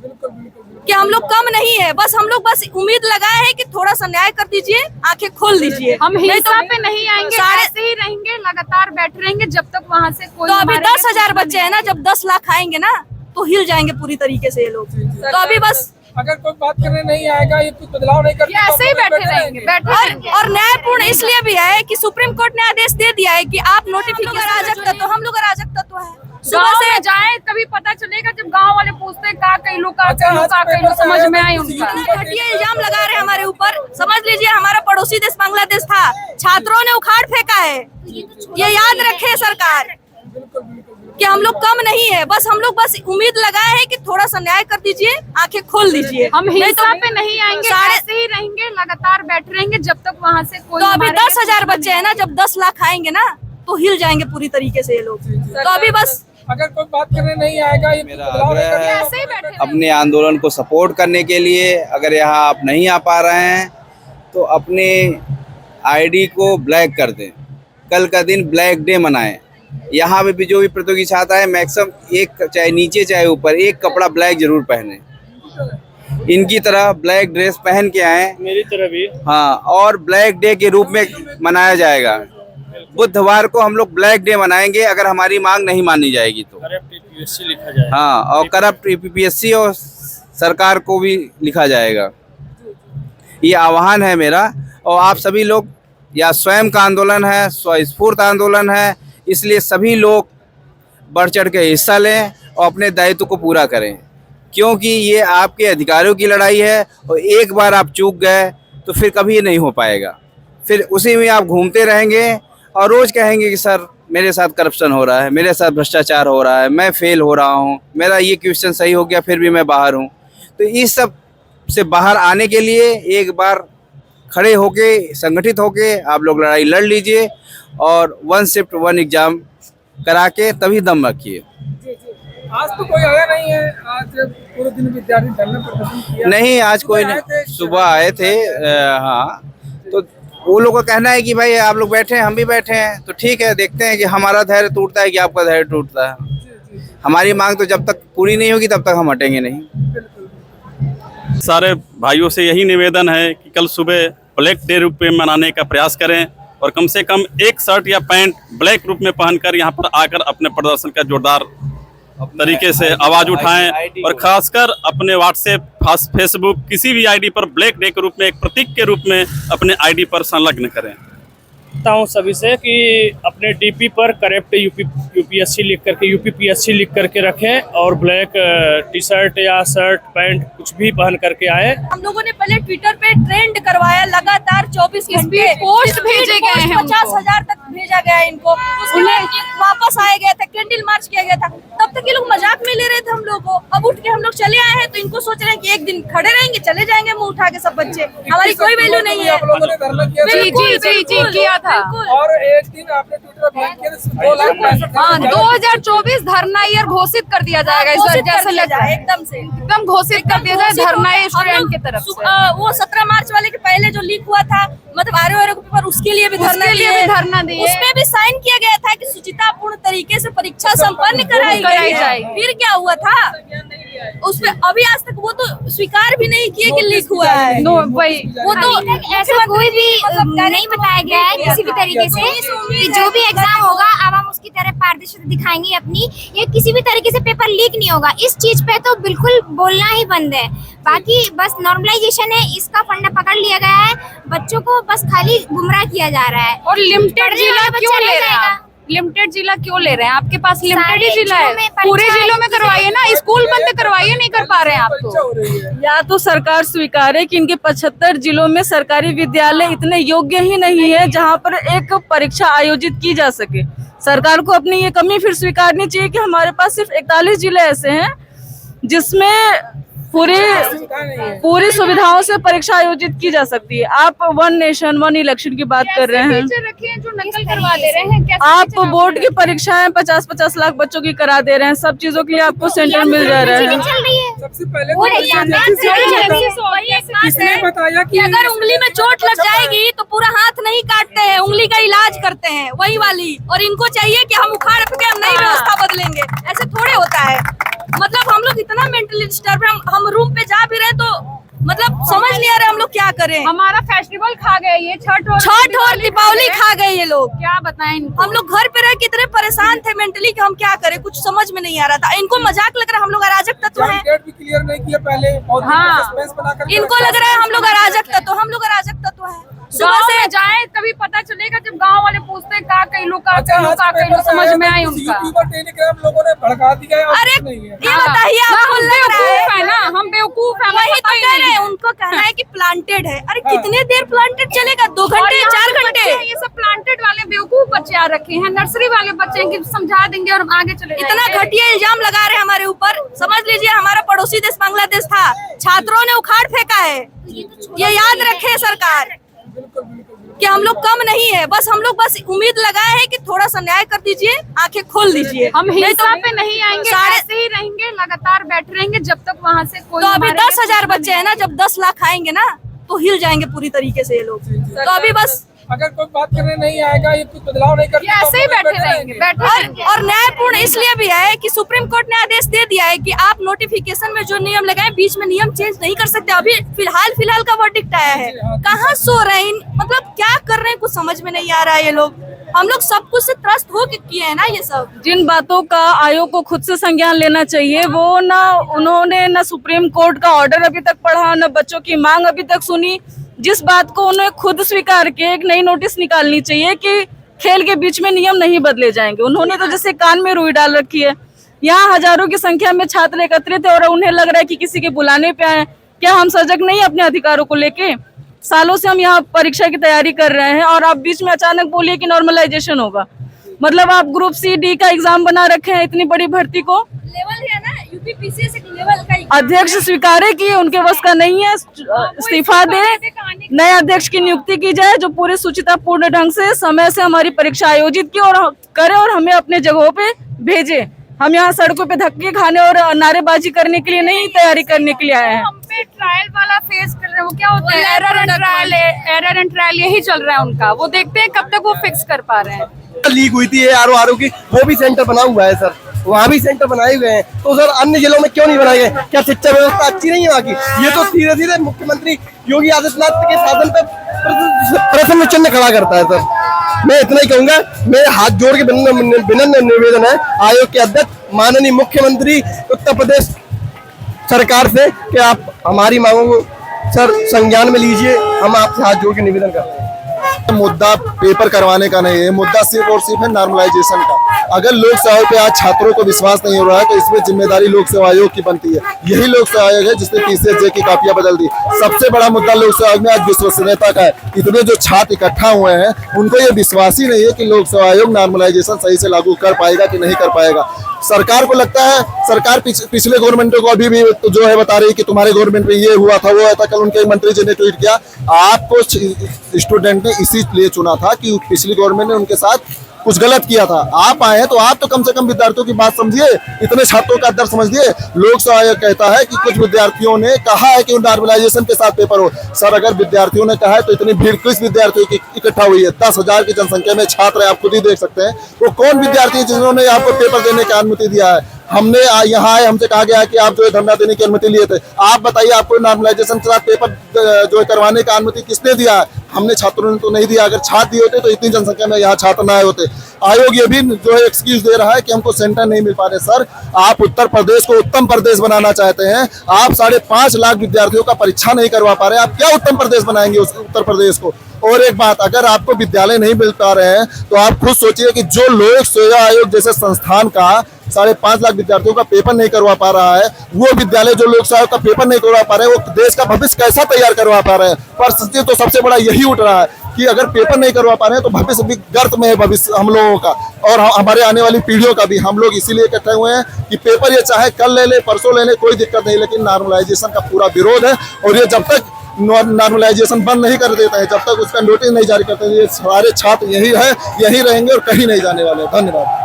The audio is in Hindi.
कि हम लोग कम नहीं है, बस हम लोग बस उम्मीद लगाए हैं कि थोड़ा सा न्याय कर दीजिए, आंखें खोल दीजिए। हम हिंसा पे नहीं आएंगे, ऐसे ही रहेंगे, लगातार बैठे रहेंगे जब तक वहाँ से कोई। तो अभी 10,000 बच्चे हैं ना, जब 10 लाख आएंगे ना तो हिल जाएंगे पूरी तरीके से ये लोग। तो अभी बस अगर कोई बात करने नहीं आएगा, ये कुछ बदलाव नहीं करते, ऐसे ही बैठे रहेंगे, और न्यायपूर्ण इसलिए भी है कि सुप्रीम कोर्ट ने आदेश दे दिया है कि आप नोटिफिकेशन अराजक तत्व, हम लोग अराजक तत्व है। सुबह से जाए तभी पता चलेगा, जब गांव वाले पूछते हैं का कहलू समझ में आए उनका। घटिया इल्जाम लगा रहे हैं हमारे ऊपर। समझ लीजिए हमारा पड़ोसी देश बांग्लादेश था, छात्रों ने उखाड़ फेंका है। ये याद रखे सरकार कि हम लोग कम नहीं है, बस हम लोग बस उम्मीद लगाए हैं कि थोड़ा सा न्याय कर दीजिए, आंखें खोल दीजिए। हम हिंसा पे नहीं आएंगे, ऐसे ही रहेंगे, लगातार बैठे रहेंगे जब तक वहाँ से कोई। तो अभी 10,000 बच्चे हैं ना, जब 10 लाख आएंगे ना तो हिल जाएंगे पूरी तरीके से ये लोग। तो अभी बस अगर कोई बात करने नहीं आएगा, ये मेरा आग्रह है अपने आंदोलन को सपोर्ट करने के लिए, अगर यहाँ आप नहीं आ पा रहे हैं तो अपने आईडी को ब्लैक कर दें। कल का दिन ब्लैक डे मनाएं। यहाँ पे भी जो भी प्रतियोगी छात्र है मैक्सिमम एक, चाहे नीचे चाहे ऊपर, एक कपड़ा ब्लैक जरूर पहने। इनकी तरह ब्लैक ड्रेस पहन के आए, मेरी तरह भी। हाँ, और ब्लैक डे के रूप में मनाया जाएगा। बुधवार को हम लोग ब्लैक डे मनाएंगे अगर हमारी मांग नहीं मानी जाएगी तो। करप्ट ईपीपीएससी लिखा जाएगा। हाँ, और करप्ट ईपीपीएससी और सरकार को भी लिखा जाएगा। ये आह्वान है मेरा, और आप सभी लोग, या स्वयं का आंदोलन है, स्वस्फूर्त आंदोलन है, इसलिए सभी लोग बढ़ चढ़ के हिस्सा लें और अपने दायित्व को पूरा करें, क्योंकि ये आपके अधिकारों की लड़ाई है। और एक बार आप चूक गए तो फिर कभी नहीं हो पाएगा, फिर उसी में आप घूमते रहेंगे और रोज़ कहेंगे कि सर मेरे साथ करप्शन हो रहा है, मेरे साथ भ्रष्टाचार हो रहा है, मैं फेल हो रहा हूँ, मेरा ये क्वेश्चन सही हो गया फिर भी मैं बाहर हूँ। तो इस सब से बाहर आने के लिए एक बार खड़े होके, संगठित होके आप लोग लड़ाई लड़ लीजिए और 1 शिफ्ट 1 एग्जाम करा के तभी दम रखिए। आज तो कोई आया नहीं है, आज पूरे दिन विद्यार्थी धरना प्रदर्शन किया नहीं, आज कोई नहीं, सुबह आए थे। हाँ, तो वो लोग का कहना है कि भाई आप लोग बैठे हैं, हम भी बैठे हैं, तो ठीक है, देखते हैं कि हमारा धैर्य टूटता है कि आपका धैर्य टूटता है। हमारी मांग तो जब तक पूरी नहीं होगी तब तक हम हटेंगे नहीं। सारे भाइयों से यही निवेदन है कि कल सुबह ब्लैक डे रूप में मनाने का प्रयास करें और कम से कम एक शर्ट या पैंट ब्लैक रूप में पहनकर यहाँ पर आकर अपने प्रदर्शन का जोरदार तरीके से आवाज़ उठाएं, और खासकर अपने व्हाट्सएप, फेसबुक, किसी भी आईडी पर ब्लैक डे के रूप में, एक प्रतीक के रूप में अपने आईडी पर संलग्न करें। हूँ सभी से कि अपने डीपी पर करप्ट यूपीएससी लिख करके, यूपीपीएससी लिख करके रखें और ब्लैक टी शर्ट या शर्ट पैंट कुछ भी पहन करके आए। हम लोगों ने पहले ट्विटर पे ट्रेंड करवाया, लगातार 24 घंटे पोस्ट भेजे गए हैं, 50,000 तक भेजा गया है इनको। उसके बाद वापस आए गए थे, कैंडल मार्च किया गया था, तब तक ये लोग मजाक में ले रहे थे हम लोग को। अब उठ के हम लोग चले आए हैं तो इनको सोच रहे हैं कि एक दिन खड़े रहेंगे, चले जाएंगे मुंह उठा के सब बच्चे, हमारी कोई वैल्यू नहीं है। आप लोगों ने धरना किया था। जी किया था। और एक दिन आपने ट्विटर पर बैन किया था, 2 लाख। हाँ, 2024 धरना ईयर घोषित कर दिया जाएगा इस बार, जैसे लग रहा है एकदम से एकदम घोषित कर दिया जाए धरना स्टूडेंट की तरफ से। वो 17 मार्च वाले के पहले जो लीक हुआ था, मतलब आरओ के पेपर, उसके लिए भी धरना दिए। उसमें भी साइन किया गया था कि सुचितापूर्ण तरीके से परीक्षा संपन्न कराई जाए। फिर क्या हुआ था उसमें? अभी आज तक वो तो स्वीकार भी नहीं किए कि लीक हुआ है। वो तो ऐसा कोई भी नहीं बताया गया है किसी भी तरीके से कि जो भी एग्जाम होगा अब हम उसकी तरह पारदर्शिता दिखाएंगे अपनी, या किसी भी तरीके से पेपर लीक नहीं होगा। इस चीज पे तो बिल्कुल बोलना ही बंद है। बाकी बस नॉर्मलाइजेशन है, इसका फंडा पकड़ लिया गया है, बच्चों को बस खाली गुमराह किया जा रहा है। और लिमिटेड जिला क्यों ले रहे हैं? लिमिटेड जिला क्यों ले रहे हैं? आपके पास लिमिटेड ही जिला है, पूरे जिलों में करवाइए ना, स्कूल बंद करवाइए, नहीं कर पा रहे हैं आप तो। या तो सरकार स्वीकारे कि इनके 75 जिलों में सरकारी विद्यालय इतने योग्य ही नहीं है जहां पर एक परीक्षा आयोजित की जा सके। सरकार को अपनी ये कमी फिर स्वीकारनी चाहिए कि हमारे पास सिर्फ 41 जिले ऐसे हैं जिसमें पूरी सुविधाओं से परीक्षा आयोजित की जा सकती है। आप 1 नेशन 1 इलेक्शन की बात कर रहे हैं, जो नकल करवा दे रहे हैं। आप बोर्ड की परीक्षाएं 50-50 लाख बच्चों की करा दे रहे हैं, सब चीजों के लिए आपको सेंटर मिल जा रहा है। सबसे पहले किसने बताया कि अगर उंगली में चोट लग जाएगी तो पूरा हाथ नहीं काटते हैं, उंगली का इलाज करते हैं, वही वाली। और इनको चाहिए कि हम उखाड़ फेंके, हम नई व्यवस्था बदलेंगे, ऐसे थोड़े होता है। मतलब हम लोग इतना मेंटली डिस्टर्ब है, हम रूम पे जा भी रहे तो मतलब समझ नहीं आ रहा हम लोग क्या करें। हमारा फेस्टिवल खा गए ये, छठ और दीपावली खा गए ये लोग। क्या बताएं इनको? हम लोग घर पे रह के इतने परेशान थे मेंटली कि हम क्या करें, कुछ समझ में नहीं आ रहा था। इनको मजाक लग रहा है हम लोग अराजक तत्व हैं। डेट भी क्लियर नहीं किया पहले, बहुत सस्पेंस बना कर इनको लग रहा है हम लोग अराजक तत्व, हम लोग अराजक तत्व हैं। सुबह से जाए तभी पता चलेगा जब गांव वाले पूछते हैं का कहलू का कहलू, समझ में आए उनका। यूट्यूबर टेलीग्राम लोगों ने भड़का दिया है। अरे ये बताइए आपको लग रहा है ना हम बेवकूफ है? वही तो कह रहे हैं, उनको कहना है कि प्लांटेड है। अरे कितने देर प्लांटेड चलेगा? 2 घंटे 4 घंटे? ये सब प्लांटेड वाले बेवकूफ बच्चे आ रखे हैं, नर्सरी वाले बच्चे हैं कि समझा देंगे और हम आगे चले जाएंगे। इतना घटिया इल्जाम लगा रहे हैं हमारे ऊपर। समझ लीजिए हमारा पड़ोसी देश बांग्लादेश था, छात्रों ने उखाड़ फेंका है। ये याद रखे सरकार कि हम लोग कम नहीं है, बस हम लोग बस उम्मीद लगाए हैं कि थोड़ा सा न्याय कर दीजिए, आंखें खोल दीजिए। हम हिंसा पे नहीं आएंगे, ऐसे ही रहेंगे, लगातार बैठे रहेंगे जब तक वहाँ से कोई। तो अभी 10,000 बच्चे हैं ना, जब 10 लाख आएंगे ना तो हिल जाएंगे पूरी तरीके से ये लोग। तो अभी बस अगर कोई बात करने नहीं आएगा, ये कुछ बदलाव नहीं करते, ऐसे ही बैठे रहेंगे। और न्यायपूर्ण इसलिए भी है कि सुप्रीम कोर्ट ने आदेश दे दिया है कि आप नोटिफिकेशन में जो नियम लगाए बीच में नियम चेंज नहीं कर सकते। अभी फिलहाल का वर्डिक्ट आया है, कहाँ सो रहे हैं, मतलब क्या कर रहे हैं कुछ समझ में नहीं आ रहा है ये लोग। हम लोग सब कुछ से त्रस्त हो के किए हैं ना ये सब। जिन बातों का आयोग को खुद से संज्ञान लेना चाहिए वो ना उन्होंने ना सुप्रीम कोर्ट का ऑर्डर अभी तक पढ़ा, ना बच्चों की मांग अभी तक सुनी। जिस बात को उन्हें खुद स्वीकार के एक नई नोटिस निकालनी चाहिए कि खेल के बीच में नियम नहीं बदले जाएंगे। उन्होंने तो जैसे कान में रुई डाल रखी है। यहाँ हजारों की संख्या में छात्र एकत्रित है और उन्हें लग रहा है कि किसी के बुलाने पे आए। क्या हम सजग नहीं अपने अधिकारों को लेके? सालों से हम यहाँ परीक्षा की तैयारी कर रहे हैं और आप बीच में अचानक बोलिए कि नॉर्मलाइजेशन होगा। मतलब आप ग्रुप सी डी का एग्जाम बना रखे हैं इतनी बड़ी भर्ती को। लेवल है ना यूपीपीसीएस एक लेवल का। अध्यक्ष स्वीकारे कि उनके बस का नहीं है, इस्तीफा दे, नए अध्यक्ष की नियुक्ति की जाए जो पूरे सुचितापूर्ण ढंग से समय से हमारी परीक्षा आयोजित की और करे और हमें अपने जगहों पे भेजे। हम यहाँ सड़कों पे धक्के खाने और नारेबाजी करने के लिए नहीं, तैयारी करने के लिए आए हैं। हम पे ट्रायल वाला फेस कर रहे हैं, वो क्या होता है, एरर एंड ट्रायल यही चल रहा है उनका। वो देखते हैं कब तक वो फिक्स कर पा रहे हैं। लीक हुई थी आरओ की, वो भी सेंटर बना हुआ है सर, वहाँ भी सेंटर बनाए हुए हैं। तो सर अन्य जिलों में क्यों नहीं बनाए गए? क्या शिक्षा व्यवस्था अच्छी नहीं है वहाँ की? ये तो धीरे धीरे मुख्यमंत्री योगी आदित्यनाथ के शासन पर प्रश्न चिन्ह खड़ा करता है। सर मैं इतना ही कहूंगा, मेरे हाथ जोड़ के विनम्र निवेदन है आयोग के अध्यक्ष माननीय मुख्यमंत्री उत्तर प्रदेश सरकार से कि आप हमारी मांगों को सर संज्ञान में लीजिए। हम आपसे हाथ जोड़ के निवेदन करते हैं। मुद्दा पेपर करवाने का नहीं है, मुद्दा सिर्फ और सिर्फ है नॉर्मलाइजेशन का। अगर लोक सेवा पे आज छात्रों को विश्वास नहीं हो रहा है तो इसमें जिम्मेदारी लोक सेवा आयोग की बनती है। यही लोक सेवा आयोग है जिसने TCSJ की कापियां बदल दी। सबसे बड़ा मुद्दा लोक सेवा आयोग में आज विश्वसनीयता का है। इतने जो छात्र इकट्ठा हुए हैं उनको ये विश्वास ही नहीं है कि लोक सेवा आयोग नॉर्मलाइजेशन सही से लागू कर पाएगा कि नहीं कर पाएगा। सरकार को लगता है, सरकार पिछले गवर्नमेंटों को अभी भी तो जो है बता रही है कि तुम्हारे गवर्नमेंट में ये हुआ था वो हुआ था। कल उनके मंत्री जी ने ट्वीट किया, आपको स्टूडेंट ने इसी लिए चुना था कि पिछली गवर्नमेंट ने उनके साथ कुछ गलत किया था। आप आए हैं तो आप तो कम से कम विद्यार्थियों की बात समझिए, इतने छात्रों का दर्द समझिए। लोक सेवा आयोग कहता है कि कुछ विद्यार्थियों ने कहा है कि नॉर्मलाइजेशन के साथ पेपर हो। सर अगर विद्यार्थियों ने कहा है तो इतनी भीड़ किस विद्यार्थियों की इकट्ठा हुई है? 10,000 की जनसंख्या में छात्र है, आप खुद ही देख सकते हैं। वो कौन विद्यार्थी है जिन्होंने आपको पेपर देने की अनुमति दिया है? हमने यहाँ आए, हमसे कहा गया कि आप जो है धरना देने की अनुमति लिए थे। आप बताइए आपको नॉर्मलाइजेशन के साथ पेपर जो है करवाने का अनुमति किसने दिया है? हमने छात्रों ने तो नहीं दिया। अगर छात्र दिए होते तो इतनी जनसंख्या में यहाँ छात्र न आए होते। आयोग ये भी जो है एक्सक्यूज दे रहा है कि हमको सेंटर नहीं मिल पा रहे। सर आप उत्तर प्रदेश को उत्तम प्रदेश बनाना चाहते हैं, आप 5.5 लाख विद्यार्थियों का परीक्षा नहीं करवा पा रहे, आप क्या उत्तम प्रदेश बनाएंगे उस उत्तर प्रदेश को? और एक बात, अगर आपको विद्यालय नहीं मिल पा रहे हैं तो आप खुद सोचिए कि जो लोक सेवा आयोग जैसे संस्थान का 5.5 लाख विद्यार्थियों का पेपर नहीं करवा पा रहा है, वो विद्यालय जो लोक सेवा का पेपर नहीं करवा पा रहे हैं, वो देश का भविष्य कैसा तैयार करवा पा रहे हैं? परिस्थिति तो सबसे बड़ा यही उठ रहा है कि अगर पेपर नहीं करवा पा रहे हैं तो भविष्य भी गर्त में है, भविष्य हम लोगों का और हमारे आने वाली पीढ़ियों का भी। हम लोग इसीलिए इकट्ठे हुए हैं कि पेपर ये चाहे कल ले ले, परसों ले ले, कोई दिक्कत नहीं, लेकिन नॉर्मलाइजेशन का पूरा विरोध है। और ये जब तक नॉर्मलाइजेशन बंद नहीं कर देता है, जब तक उसका नोटिस नहीं जारी करते, ये सारे छात्र यही है, यही रहेंगे और कहीं नहीं जाने वाले। धन्यवाद।